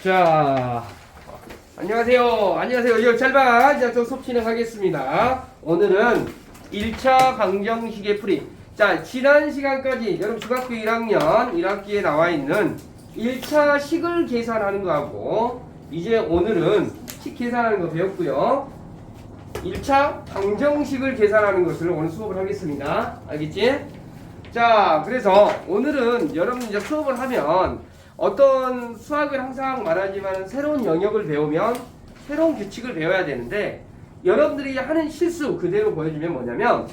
자, 안녕하세요. 안녕하세요. 잘 봐. 자, 저 수업 진행하겠습니다. 오늘은 1차 방정식의 풀이. 자, 지난 시간까지 여러분 중학교 1학년 1학기에 나와 있는 1차 식을 계산하는 거하고 이제 오늘은 식 계산하는 거 배웠고요. 1차 방정식을 계산하는 것을 오늘 수업을 하겠습니다. 알겠지? 자, 그래서 오늘은 여러분 이제 수업을 하면 어떤 수학을 항상 말하지만 새로운 영역을 배우면 새로운 규칙을 배워야 되는데 여러분들이 하는 실수 그대로 보여주면 뭐냐면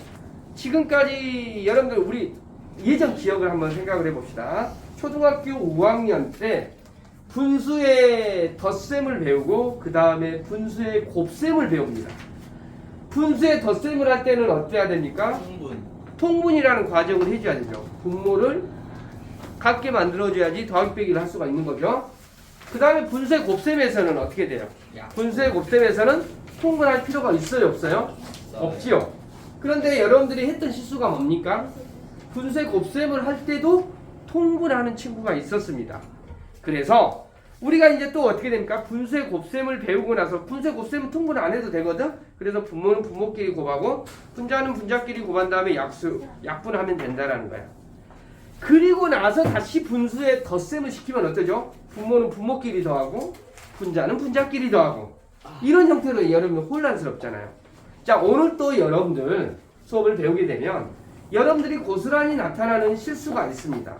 지금까지 여러분들 우리 예전 기억을 한번 생각을 해봅시다. 초등학교 5학년 때 분수의 덧셈을 배우고 그 다음에 분수의 곱셈을 배웁니다. 분수의 덧셈을 할 때는 어때야 됩니까? 통분이라는 과정을 해줘야 되죠. 분모를 같게 만들어줘야지 더하기 빼기를 할 수가 있는 거죠. 그 다음에 분수의 곱셈에서는 어떻게 돼요? 분수의 곱셈에서는 통분할 필요가 있어요? 없어요? 없지요. 그런데 여러분들이 했던 실수가 뭡니까? 분수의 곱셈을 할 때도 통분하는 친구가 있었습니다. 그래서 우리가 이제 또 어떻게 됩니까? 분수의 곱셈을 배우고 나서 분수의 곱셈은 통분 안 해도 되거든? 그래서 분모는 분모끼리 곱하고 분자는 분자끼리 곱한 다음에 약분하면 된다라는 거야. 그리고 나서 다시 분수에 덧셈을 시키면 어떠죠? 분모는 분모끼리 더하고 분자는 분자끼리 더하고 이런 형태로 여러분 혼란스럽잖아요. 자, 오늘 또 여러분들 수업을 배우게 되면 여러분들이 고스란히 나타나는 실수가 있습니다.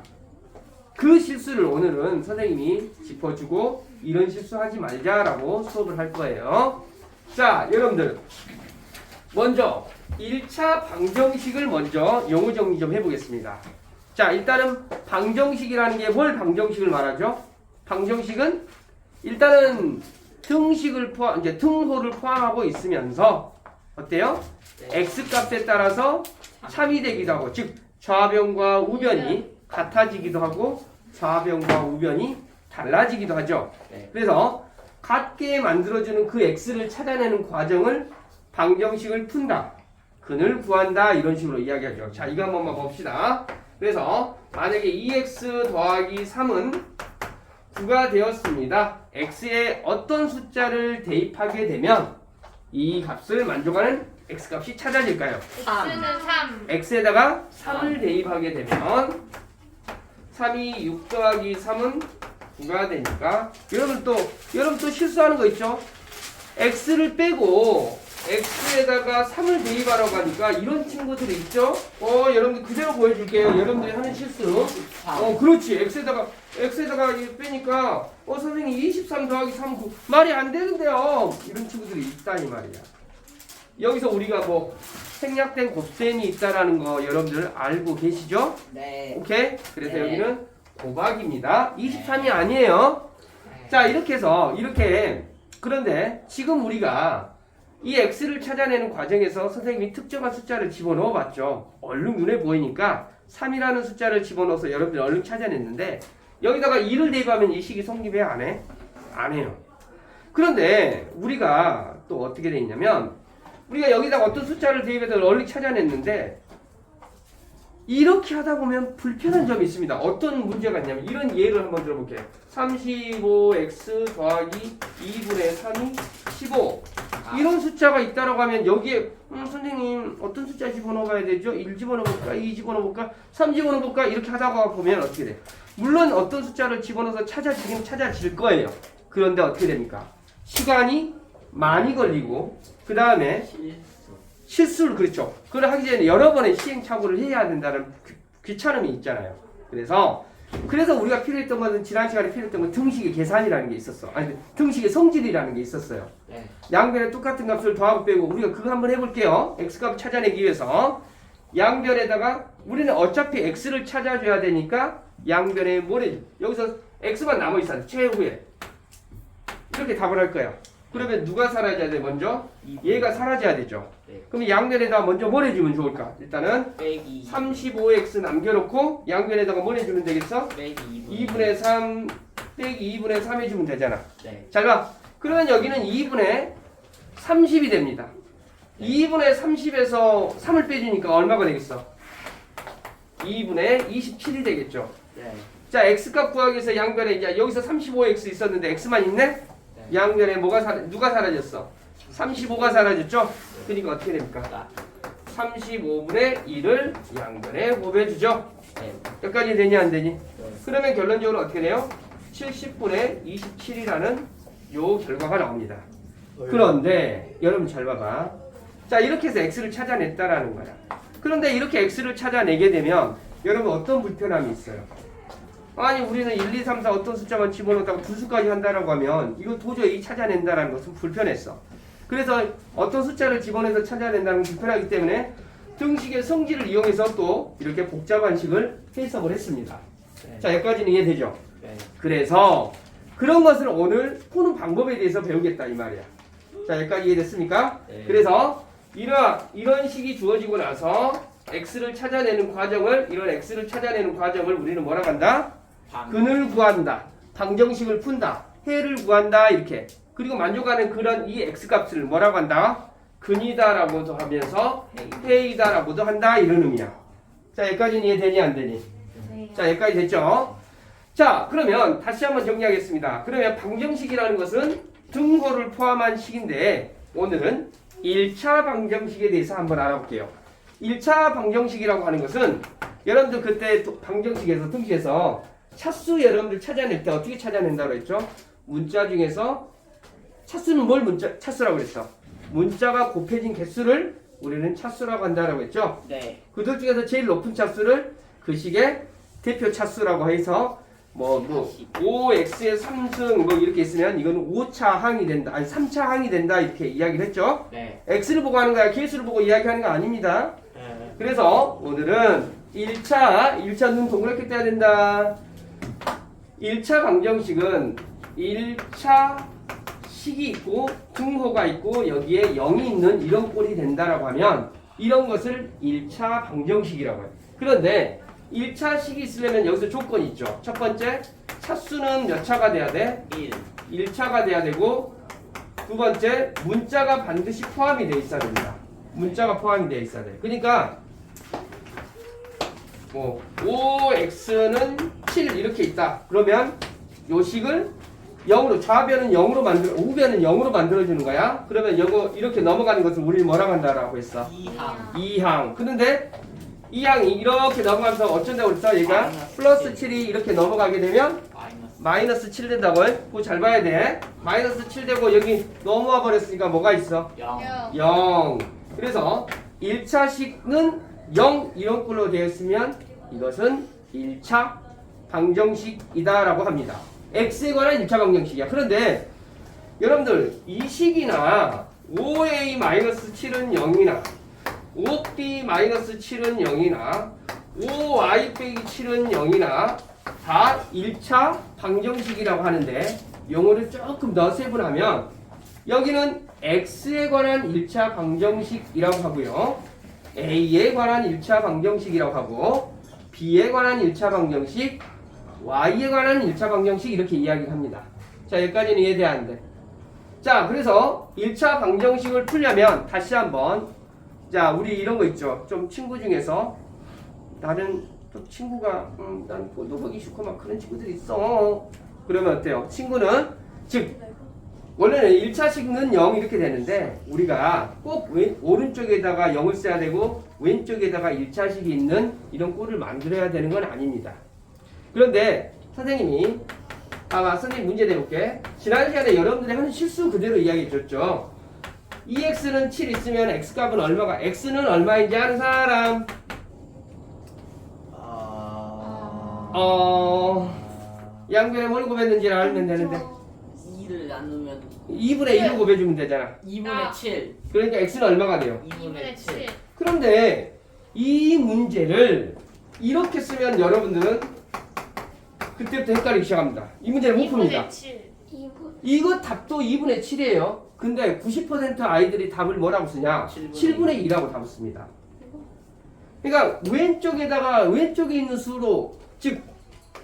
그 실수를 오늘은 선생님이 짚어주고 이런 실수하지 말자라고 수업을 할 거예요. 자, 여러분들 먼저 1차 방정식을 먼저 용어 정리 좀 해보겠습니다. 자, 일단은 방정식이라는 게 뭘 방정식을 말하죠? 방정식은 일단은 등식을 이제 등호를 포함하고 있으면서 어때요? x값에 따라서 참이 되기도 하고, 즉 좌변과 우변이 같아지기도 하고 좌변과 우변이 달라지기도 하죠. 그래서 같게 만들어주는 그 x를 찾아내는 과정을 방정식을 푼다, 근을 구한다 이런 식으로 이야기하죠. 자, 이거 한 번만 봅시다. 그래서 만약에 2x 더하기 3은 9가 되었습니다. x에 어떤 숫자를 대입하게 되면 이 값을 만족하는 x값이 찾아질까요? x는 3. x에다가 3을 대입하게 되면 3이 6 더하기 3은 9가 되니까 여러분 또 실수하는 거 있죠? x를 빼고 x에다가 3을 대입하라고 하니까 이런 친구들이 있죠? 여러분들 그대로 보여줄게요. 여러분들이 하는 실수. 그렇지. x에다가 빼니까 선생님 23 더하기 3 9 말이 안 되는데요. 이런 친구들이 있다 이 말이야. 여기서 우리가 뭐 생략된 곱셈이 있다라는 거 여러분들 알고 계시죠? 네. 오케이? 그래서 네. 여기는 고박입니다. 23이 아니에요. 자, 이렇게 해서 그런데 지금 우리가 이 x를 찾아내는 과정에서 선생님이 특정한 숫자를 집어넣어 봤죠. 얼른 눈에 보이니까 3이라는 숫자를 집어넣어서 여러분들 얼른 찾아냈는데 여기다가 2를 대입하면 이 식이 성립해 안 해? 안 해요. 그런데 우리가 또 어떻게 돼 있냐면 우리가 여기다가 어떤 숫자를 대입해서 얼른 찾아냈는데 이렇게 하다 보면 불편한 점이 있습니다. 어떤 문제가 있냐면 이런 예를 한번 들어볼게요. 35x 더하기 2분의 3이 15 이런 숫자가 있다라고 하면 여기에 선생님 어떤 숫자 집어넣어봐야 되죠? 1 집어넣어볼까? 2 집어넣어볼까? 3 집어넣어볼까? 이렇게 하다가 보면 어떻게 돼요? 물론 어떤 숫자를 집어넣어서 찾아지긴 찾아질 거예요. 그런데 어떻게 됩니까? 시간이 많이 걸리고 그 다음에 실수를 그렇죠. 그걸 하기 전에 여러 번의 시행착오를 해야 된다는 귀찮음이 있잖아요. 그래서 우리가 필요했던 것은 지난 시간에 필요했던 건 등식의 계산이라는 게 있었어. 아니 등식의 성질이라는 게 있었어요. 양변에 똑같은 값을 더하고 빼고 우리가 그거 한번 해볼게요. x값 찾아내기 위해서 양변에다가 우리는 어차피 x를 찾아줘야 되니까 양변에 뭐래 여기서 x만 남아있어. 최후에 이렇게 답을 할 거야. 그러면 누가 사라져야 돼 먼저? 얘가 사라져야 되죠. 그럼 양변에다가 먼저 뭘 해주면 좋을까? 일단은 35x 남겨놓고 양변에다가 뭘 해주면 되겠어? 2분의 3 빼기 2분의 3 해주면 되잖아. 잘 봐. 그러면 여기는 2분의 30이 됩니다. 2분의 30에서 3을 빼주니까 얼마가 되겠어? 2분의 27이 되겠죠. 자, x값 구하기 위해서 양변에 이제 여기서 35x 있었는데 x만 있네? 양변에 누가 사라졌어? 35가 사라졌죠? 그러니까 어떻게 됩니까? 35분의 1을 양변에 곱해주죠. 여기까지 되니 안 되니? 그러면 결론적으로 어떻게 돼요? 70분의 27이라는 요 결과가 나옵니다. 그런데 여러분 잘 봐봐. 자, 이렇게 해서 x를 찾아냈다라는 거야. 그런데 이렇게 x를 찾아내게 되면 여러분 어떤 불편함이 있어요? 아니 우리는 1, 2, 3, 4 어떤 숫자만 집어넣었다고 두 수까지 한다라고 하면 이거 도저히 찾아낸다라는 것은 불편했어. 그래서 어떤 숫자를 집어넣어서 찾아낸다는 건 불편하기 때문에 등식의 성질을 이용해서 또 이렇게 복잡한 식을 해석을 했습니다. 자, 여기까지는 이해되죠? 그래서 그런 것을 오늘 푸는 방법에 대해서 배우겠다 이 말이야. 자, 여기까지 이해됐습니까? 그래서 이런 식이 주어지고 나서 x를 찾아내는 과정을 우리는 뭐라고 한다? 근을 구한다. 방정식을 푼다. 해를 구한다. 이렇게. 그리고 만족하는 그런 이 x값을 뭐라고 한다? 근이다라고도 하면서 해이다라고도 한다. 이런 의미야. 자, 여기까지는 이해되니 안 되니? 네. 자, 여기까지 됐죠? 자, 그러면 다시 한번 정리하겠습니다. 그러면 방정식이라는 것은 등호를 포함한 식인데 오늘은 1차 방정식에 대해서 한번 알아볼게요. 1차 방정식이라고 하는 것은 여러분들 그때 방정식에서 등식에서 차수 여러분들 찾아낼 때 어떻게 찾아낸다고 했죠? 문자 중에서 차수는 뭘 차수라고 그랬어? 문자가 곱해진 개수를 우리는 차수라고 한다라고 했죠? 네. 그들 중에서 제일 높은 차수를 그 식의 대표 차수라고 해서 5x의 3승 이렇게 있으면 이건 5차 항이 된다. 아니 3차 항이 된다. 이렇게 이야기를 했죠? 네. x를 보고 하는 거야. 개수를 보고 이야기하는 거 아닙니다. 그래서 오늘은 1차 눈 동그랗게 떼야 된다. 1차 방정식은 1차 식이 있고 등호가 있고 여기에 0이 있는 이런 꼴이 된다라고 하면 이런 것을 1차 방정식이라고 해요. 그런데 1차 식이 있으려면 여기서 조건이 있죠. 첫 번째, 차수는 몇 차가 돼야 돼? 1차가 돼야 되고 두 번째, 문자가 반드시 포함이 돼 있어야 됩니다. 문자가 포함이 돼 있어야 돼. 그러니까 5x는 7 이렇게 있다. 그러면 요 식을 0으로 좌변은 0으로 우변은 0으로 만들어주는 거야. 그러면 요거 이렇게 넘어가는 것을 우리는 뭐라고 한다라고 했어? 2항. 그런데 이 항이 이렇게 넘어가면서 어쩐다고 그랬어? 얘가 플러스 7이 이렇게 넘어가게 되면 마이너스 7 된다고 해. 그거 잘 봐야 돼. 마이너스 7 되고 여기 넘어와 버렸으니까 뭐가 있어? 0. 그래서 1차식은 0 이런 꼴로 되어 있으면 이것은 1차 방정식이다라고 합니다. x에 관한 1차 방정식이야. 그런데 여러분들 이 식이나 5a-7은 0이나 5b-7은 0이나 5y-7은 0이나 다 1차 방정식이라고 하는데 용어를 조금 더 세분하면 여기는 x에 관한 1차 방정식이라고 하고요. a에 관한 1차 방정식이라고 하고 b에 관한 1차 방정식, y에 관한 1차 방정식 이렇게 이야기를 합니다. 자, 여기까지는 이해돼야하는데. 자, 그래서 1차 방정식을 풀려면 다시 한번 자, 우리 이런 거 있죠. 좀 친구 중에서 나는 또 친구가 난 노보기 싫고 막 그런 친구들이 있어. 그러면 어때요? 친구는 즉 원래는 1차식은 0 이렇게 되는데 우리가 꼭 오른쪽에다가 0을 써야 되고 왼쪽에다가 1차식이 있는 이런 꼴을 만들어야 되는 건 아닙니다. 그런데 선생님이 선생님 문제 내볼게. 지난 시간에 여러분들이 하는 실수 그대로 이야기해 줬죠. 2x는 7 있으면 x값은 얼마가? x는 얼마인지 아는 사람? 양변에 뭘 곱했는지를 알면 되는데 2를 나누면 2분의 1을 곱해주면 되잖아. 2분의 7. 그러니까 x는 얼마가 돼요? 2분의 7. 그런데 이 문제를 이렇게 쓰면 여러분들은 그때부터 헷갈리기 시작합니다. 이 문제를 못 풉니다. 7. 이거 답도 2분의 7이에요. 근데 90% 아이들이 답을 뭐라고 쓰냐? 7분의 2라고 답을 씁니다. 그러니까 왼쪽에 있는 수로 즉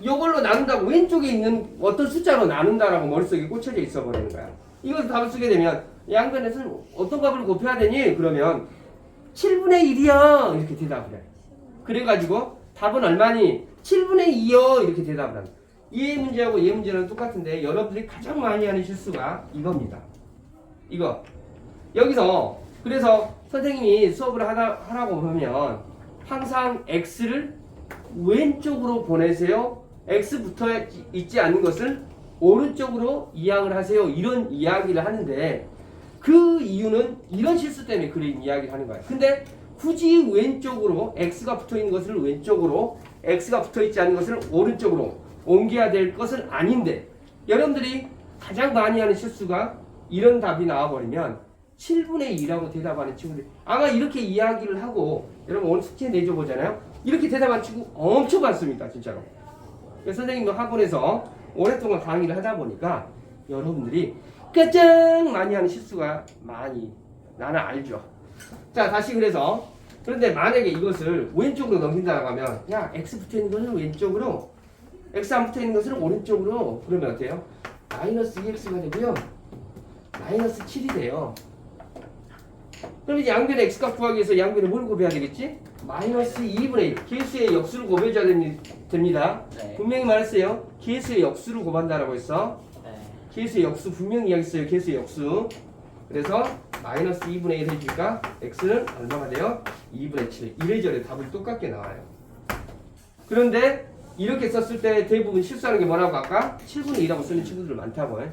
이걸로 나눈다고 왼쪽에 있는 어떤 숫자로 나눈다라고 머릿속에 꽂혀져 있어 버리는 거야. 이걸 답을 쓰게 되면 양변에서 어떤 값을 곱해야 되니? 그러면 7분의 1이야 이렇게 대답을 해. 그래가지고 답은 얼마니? 7분의 2요 이렇게 대답을 합니다. 이 문제하고 이 문제는 똑같은데 여러분들이 가장 많이 하는 실수가 이겁니다. 이거 여기서 그래서 선생님이 수업을 하라고 하면 항상 x를 왼쪽으로 보내세요. x 붙어 있지 않는 것을 오른쪽으로 이항을 하세요. 이런 이야기를 하는데 그 이유는 이런 실수 때문에 그런 이야기를 하는 거예요. 근데 굳이 왼쪽으로 x가 붙어 있는 것을 왼쪽으로 x가 붙어 있지 않은 것을 오른쪽으로 옮겨야 될 것은 아닌데 여러분들이 가장 많이 하는 실수가 이런 답이 나와버리면 7분의 2라고 대답하는 친구들 아마 이렇게 이야기를 하고 여러분 오늘 숙제 내줘 보잖아요. 이렇게 대답하는 친구 엄청 많습니다. 진짜로. 선생님도 학원에서 오랫동안 강의를 하다 보니까 여러분들이 가장 많이 하는 실수가 많이 나는 알죠. 자 다시 그런데 만약에 이것을 왼쪽으로 넘긴다고 하면 야 x 붙어 있는 것을 왼쪽으로 x 안 붙어 있는 것을 오른쪽으로 그러면 어때요? 마이너스 2x가 되고요. 마이너스 7이 돼요. 그럼 이제 양변의 x값 구하기 위해서 양변에 뭘 곱해야 되겠지? 마이너스 2분의 1 계수의 역수를 곱해줘야 됩니다. 네. 분명히 말했어요. 계수의 역수를 곱한다라고 했어. 네. 계수의 역수 분명히 이야기했어요. 계수의 역수. 그래서 마이너스 2분의 1 해주니까 x는 얼마가 돼요? 2분의 7. 이래저래 답을 똑같게 나와요. 그런데 이렇게 썼을 때 대부분 실수하는 게 뭐라고 할까? 7분의 2라고 쓰는 친구들 많다고 해.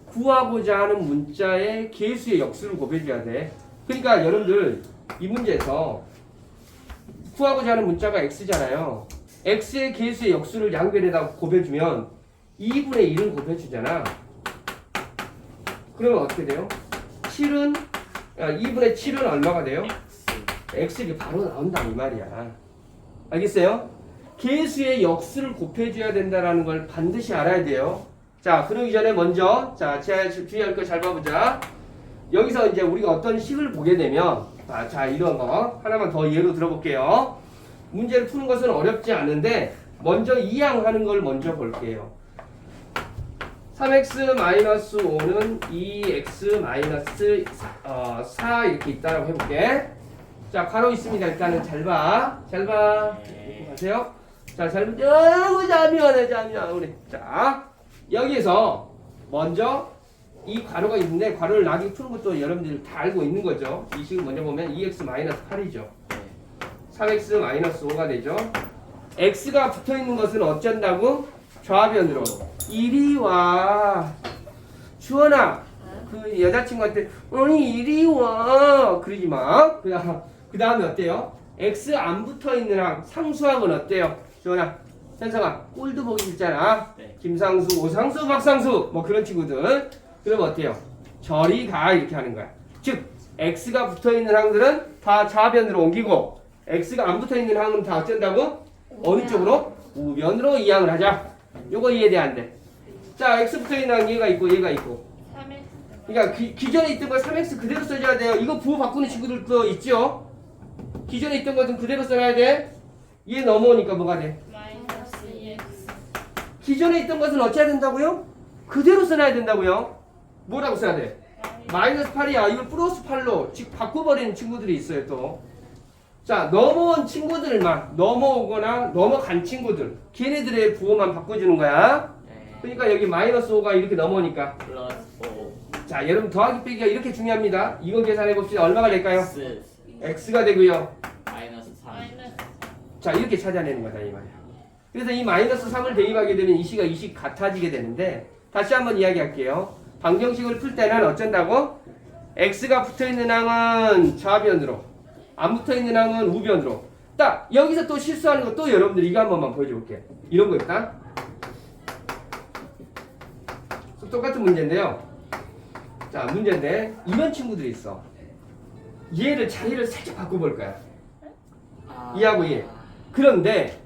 구하고자 하는 문자의 계수의 역수를 곱해줘야 돼. 그러니까 여러분들 이 문제에서 구하고자 하는 문자가 x잖아요. x의 계수의 역수를 양변에다 곱해주면 2분의 1을 곱해주잖아. 그러면 어떻게 돼요? 2분의 7은 얼마가 돼요? x가 바로 나온다 이 말이야. 알겠어요? 계수의 역수를 곱해줘야 된다는 걸 반드시 알아야 돼요. 자, 그러기 전에 먼저 주의할 거 잘 봐보자. 여기서 이제 우리가 어떤 식을 보게 되면 자 이런 거 하나만 더 예로 들어볼게요. 문제를 푸는 것은 어렵지 않은데 먼저 이항하는 걸 먼저 볼게요. 3x-5는 2x-4 이렇게 있다라고 해볼게. 자 괄호 있습니다. 일단은 잘 봐. 이렇게 가세요. 자 잘 봐. 자면 우리 자 여기에서 먼저 이 괄호가 있는데 괄호를 나중에 푸는 것도 여러분들이 다 알고 있는 거죠. 이 식을 먼저 보면 2x-8이죠. 3x-5가 되죠. x가 붙어 있는 것은 어쩐다고? 좌변으로. 이리 와. 주원아. 그 여자친구한테 이리 와. 그러지 마. 그 다음에 어때요? x 안 붙어 있는 항 상수항은 어때요? 주원아. 현성아. 꼴도 보기 싫잖아. 네. 김상수, 오상수, 박상수. 뭐 그런 친구들. 그러면 어때요? 저리 가 이렇게 하는 거야. 즉 x가 붙어있는 항들은 다 좌변으로 옮기고 x가 안 붙어있는 항은 다 어쩐다고? 어느 쪽으로? 우변으로 이항을 하자. 요거 이해돼 안 돼? 자 x 붙어있는 항 얘가 있고 얘가 있고 그러니까 기존에 있던 거 3x 그대로 써줘야 돼요. 이거 부호 바꾸는 친구들도 있죠? 기존에 있던 것은 그대로 써놔야 돼. 얘 넘어오니까 뭐가 돼? 마이너스 2x 기존에 있던 것은 어찌해야 된다고요? 그대로 써놔야 된다고요. 뭐라고 써야 돼? 마이너스 8이야. 이걸 플러스 8로 즉 바꿔버리는 친구들이 있어요 또. 자 넘어온 친구들만 넘어오거나 넘어간 친구들 걔네들의 부호만 바꿔주는 거야. 네. 그러니까 여기 마이너스 5가 이렇게 넘어오니까 플러스 5 자 여러분 더하기 빼기가 이렇게 중요합니다. 이거 계산해 봅시다. 얼마가 될까요? x x가 되고요. 마이너스 3 마이너스 자 이렇게 찾아내는 거다 이 말이야. 그래서 이 마이너스 3을 대입하게 되면 이 식이 같아지게 되는데 다시 한번 이야기할게요. 방정식을 풀 때는 어쩐다고? x가 붙어있는 항은 좌변으로 안 붙어있는 항은 우변으로 딱 여기서 또 실수하는 거 또 여러분들 이거 한 번만 보여줘 볼게. 이런 거 있다. 똑같은 문제인데요. 자 문제인데 이런 친구들이 있어. 얘를 자리를 살짝 바꿔볼 거야. 이하고 얘. 그런데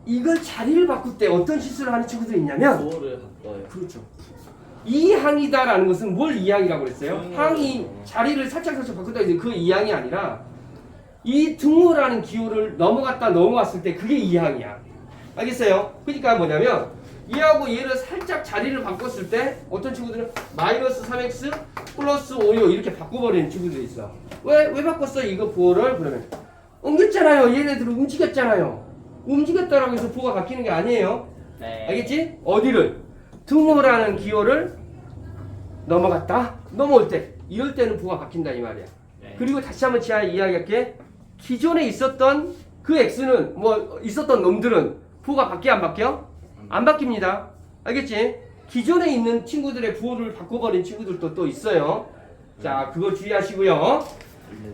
이걸 자리를 바꿀 때 어떤 실수를 하는 친구들이 있냐면 부호를 바꿔요. 그렇죠. 이 항이다라는 것은 뭘 이항이라고 그랬어요? 등호. 항이 자리를 살짝 바꾼다 해서 그 이항이 아니라 이 등호라는 기호를 넘어갔을 때 그게 이항이야. 알겠어요? 그러니까 뭐냐면 얘하고 얘를 살짝 자리를 바꿨을 때 어떤 친구들은 마이너스 3x 플러스 5요 이렇게 바꿔버리는 친구들이 있어. 왜 바꿨어? 이거 부호를 그러면 옮겼잖아요. 얘네들은 움직였잖아요. 움직였다라고 해서 부호가 바뀌는 게 아니에요. 네. 알겠지? 어디를? 등호라는 기호를 넘어갔다? 넘어올 때 이럴 때는 부호가 바뀐다 이 말이야. 네. 그리고 다시 한번 지하 이야기할게. 기존에 있었던 그 x는 뭐 있었던 놈들은 부호가 바뀌어 안 바뀌어? 안 바뀝니다. 알겠지? 기존에 있는 친구들의 부호를 바꿔버린 친구들도 또 있어요. 자, 그거 주의하시고요.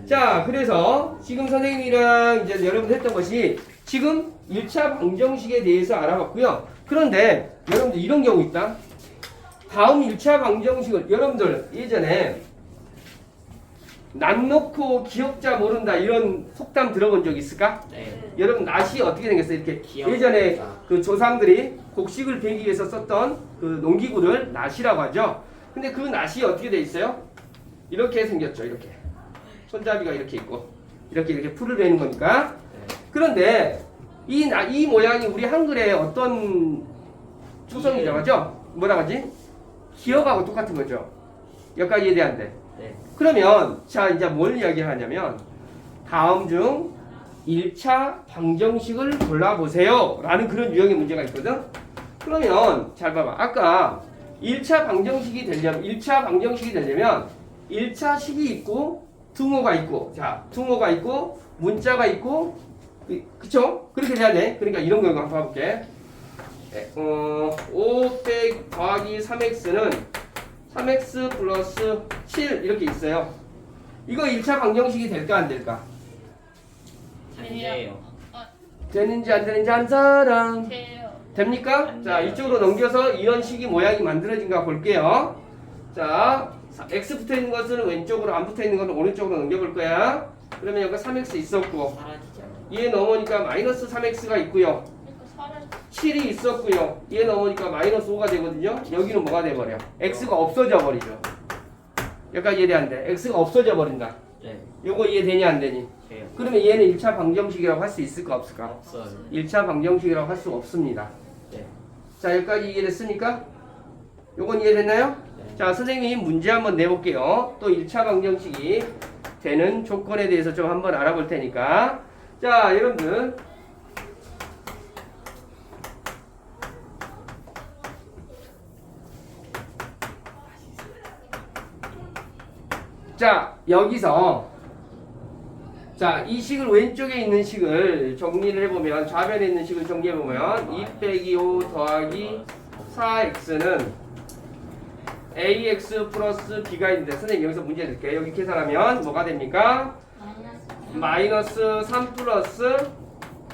자, 그래서 지금 선생님이랑 이제 여러분 했던 것이 지금 1차 방정식에 대해서 알아봤고요. 그런데 여러분들 이런 경우 있다. 다음 1차 방정식을 여러분들 예전에 난 놓고 기억자 모른다 이런 속담 들어본 적 있을까? 네. 여러분 낫이 어떻게 생겼어요? 이렇게 기억. 예전에 그 조상들이 곡식을 베기 위해서 썼던 그 농기구를 낫이라고 하죠. 근데 그 낫이 어떻게 돼 있어요? 이렇게 생겼죠. 이렇게 손잡이가 이렇게 있고 이렇게 풀을 베는 거니까. 네. 그런데 이 모양이 우리 한글의 어떤 초성이라고 하죠? 뭐라고 하지? 기억하고 똑같은 거죠. 여기까지 이해돼안돼? 네. 그러면 자 이제 뭘 이야기하냐면 다음 중 1차 방정식을 골라보세요 라는 그런 유형의 문제가 있거든. 그러면 잘 봐봐. 아까 1차 방정식이 되려면 1차 식이 있고 등호가 있고 자 등호가 있고 문자가 있고 그쵸? 그렇게 돼야 돼. 그러니까 이런 거 한번 봐볼게. 5 더하기 3x는 3x 플러스 7 이렇게 있어요. 이거 1차 방정식이 될까 안 될까? 아니에요. 되는지 안 되는지 한 사람 돼요. 됩니까? 안 자 돼요. 이쪽으로 넘겨서 이런 식의 모양이 만들어진가 볼게요. 자 x 붙어 있는 것은 왼쪽으로 안 붙어 있는 것은 오른쪽으로 넘겨볼 거야. 그러면 여기 3x 있었고 사라지잖아요. 얘 넘으니까 마이너스 3x가 있고요. 그러니까 사람 7이 있었고요. 얘 넘으니까 마이너스 5가 되거든요. 여기는 뭐가 돼버려? x가 없어져 버리죠. 여기까지 이해돼안돼? x가 없어져 버린다. 네. 요거 이해되냐 안 되니? 돼요. 그러면 얘는 1차 방정식이라고 할 수 있을까 없을까? 없어요. 1차 방정식이라고 할 수 없습니다. 네. 자 여기까지 이해됐습니까? 요건 이해됐나요? 네. 자 선생님이 문제 한번 내볼게요. 또 1차 방정식이 되는 조건에 대해서 좀 한번 알아볼 테니까. 자 여러분들 자 여기서 자 이 식을 왼쪽에 있는 식을 정리를 해보면 좌변에 있는 식을 정리해보면 2 빼기 5 더하기 4x는 ax 플러스 b가 있는데 선생님 여기서 문제 드릴게요. 여기 계산하면 뭐가 됩니까? 마이너스 3 플러스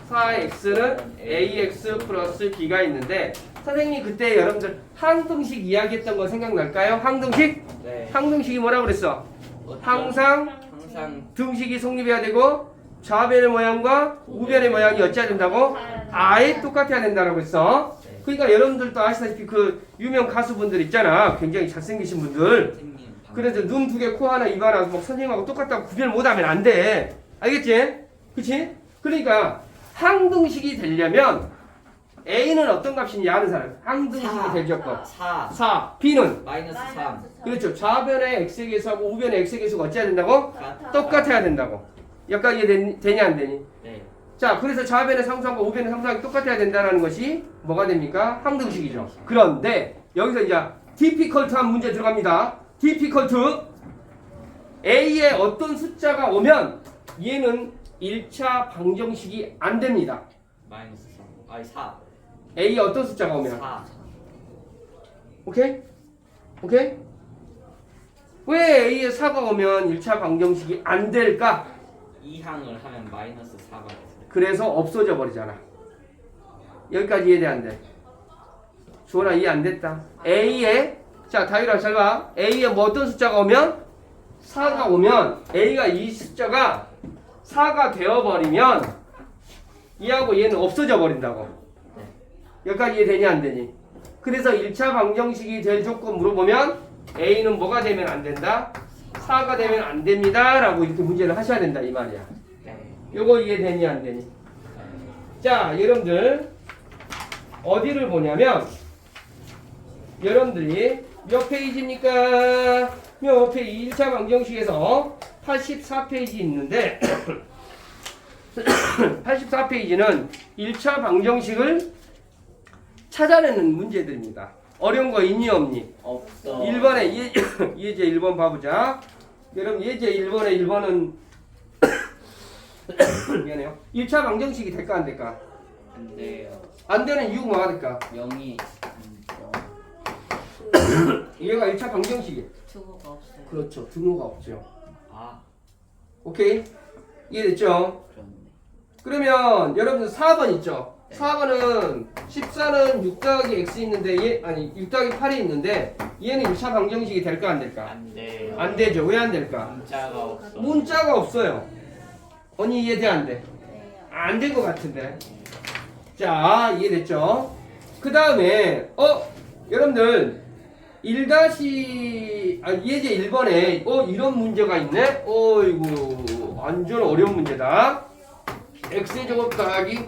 4x는 ax 플러스 b가 있는데 선생님이 그때 여러분들 항등식 이야기했던 거 생각날까요? 항등식? 네. 항등식이 뭐라고 그랬어? 항상 항상 등식이 성립해야 되고 좌변의 모양과 우변의 모양이 어찌해야 된다고? 아예 똑같아야 된다고 했어. 네. 그러니까 여러분들도 아시다시피 그 유명 가수분들 있잖아. 굉장히 잘생기신 분들. 선생님 그래서 눈 두 개, 코 하나, 입 하나 뭐 선생님하고 똑같다고 구별 못하면 안 돼. 알겠지? 그치? 그러니까 항등식이 되려면 A는 어떤 값이냐 아는 사람. 항등식이 될 조건. 4 4. B는 마이너스 3 그렇죠. 좌변의 x의 개수하고 우변의 x의 개수가 어찌해야 된다고? 같아. 똑같아야 된다고. 여기까지 되냐 안 되니? 네. 자, 그래서 좌변의 상수함과 우변의 상수함이 똑같아야 된다는 것이 뭐가 됩니까? 항등식이죠. 그런데 여기서 이제 difficult한 문제 들어갑니다. difficult A에 어떤 숫자가 오면 얘는 1차 방정식이 안 됩니다. 마이너스 3 아니 4 A에 어떤 숫자가 오면 4 오케이? 오케이? 왜 A에 4가 오면 1차 방정식이 안 될까? 2항을 하면 마이너스 4가 돼요. 그래서 없어져 버리잖아. 여기까지 이해 안 돼. 주원아 이해 안 됐다. A에 자 다율아 잘 봐. A에 뭐 어떤 숫자가 오면 4가 오면 A가 이 숫자가 4가 되어버리면 얘하고 얘는 없어져 버린다고. 여기까지 이해되냐 안 되니? 그래서 1차 방정식이 될 조건 물어보면 A는 뭐가 되면 안 된다? 4가 되면 안 됩니다 라고 이렇게 문제를 하셔야 된다 이 말이야. 네. 요거 이해되니 안 되니? 자 여러분들 어디를 보냐면 여러분들이 몇 페이지입니까? 몇 페이지 1차 방정식에서 84페이지 있는데 84페이지는 1차 방정식을 찾아내는 문제들입니다. 어려운 거 있니 없니? 없어. 1번에 예제 1번 봐보자. 여러분 예제 1번에 1번은 미안해요. 1차 방정식이 될까 안 될까? 안 돼요. 안 되는 이유가 뭐가 될까? 0이 얘가 1차 방정식이에요. 주어가 없어요. 그렇죠. 등호가 없죠. 아 오케이? 이해됐죠? 그렇네. 그러면 여러분 4번 있죠? 4번은 14는 6 더하기 x 있는데 아니 6 더하기 8이 있는데 얘는 1차 방정식이 될까 안 될까? 안 돼요. 안 되죠. 왜 안 될까? 문자가 없어. 문자가 없어요. 언니 이해돼 안 돼? 네. 안 된 것 같은데. 자, 이해됐죠? 그 다음에 여러분들 1- 예제 1번에 이런 문제가 있네? 어이구 완전 어려운 문제다. x의 제곱 더하기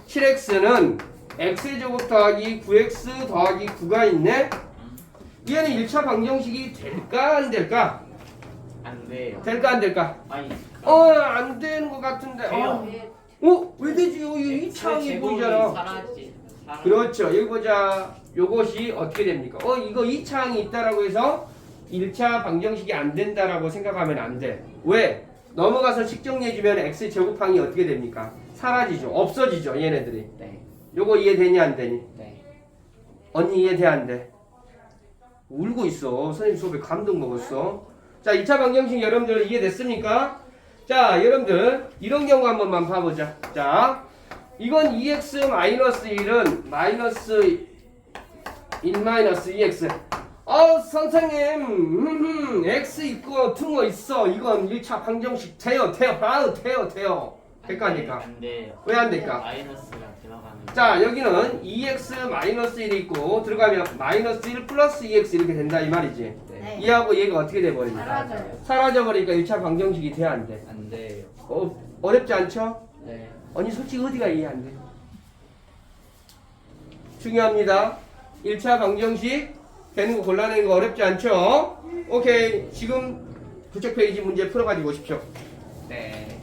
7x는 x의 제곱 더하기 9x 더하기 9가 있네? 얘는 1차 방정식이 될까 안 될까? 안 돼요. 될까 안 될까? 아니 안 되는 것 같은데. 돼요. 왜 되지? 여기 이 창이 보이잖아. 사라지. 그렇죠. 여기 보자. 요것이 어떻게 됩니까? 이거 이 창이 있다라고 해서 1차 방정식이 안 된다라고 생각하면 안 돼. 왜? 넘어가서 식 정리해주면 x 제곱항이 어떻게 됩니까? 사라지죠. 없어지죠. 얘네들이. 네. 요거 이해되니 안 되니? 네. 언니 이해돼 안 돼? 울고 있어. 선생님 수업에 감동 먹었어. 자, 2차 방정식 여러분들 이해됐습니까? 자, 여러분들 이런 경우 한 번만 봐보자. 자, 이건 2x-1은 마이너스 1-2x. 선생님, x 있고 등호 있어. 이건 1차 방정식 돼요. 돼요. 될까 안 될까? 안 돼요. 왜 안 될까? 마이너스가 들어가는. 자, 여기는 2x-1이 있고 들어가면 마이너스 1 플러스 2x 이렇게 된다 이 말이지. 네. 얘하고 얘가 어떻게 돼버립니까? 사라져요. 사라져버리니까 1차 방정식이 돼 안 돼? 안 돼요. 어렵지 않죠? 네. 언니 솔직히 어디가 이해 안 돼? 중요합니다. 1차 방정식 되는 거 골라내는 거 어렵지 않죠? 오케이. 지금 부책 페이지 문제 풀어가지고 오십시오. 네.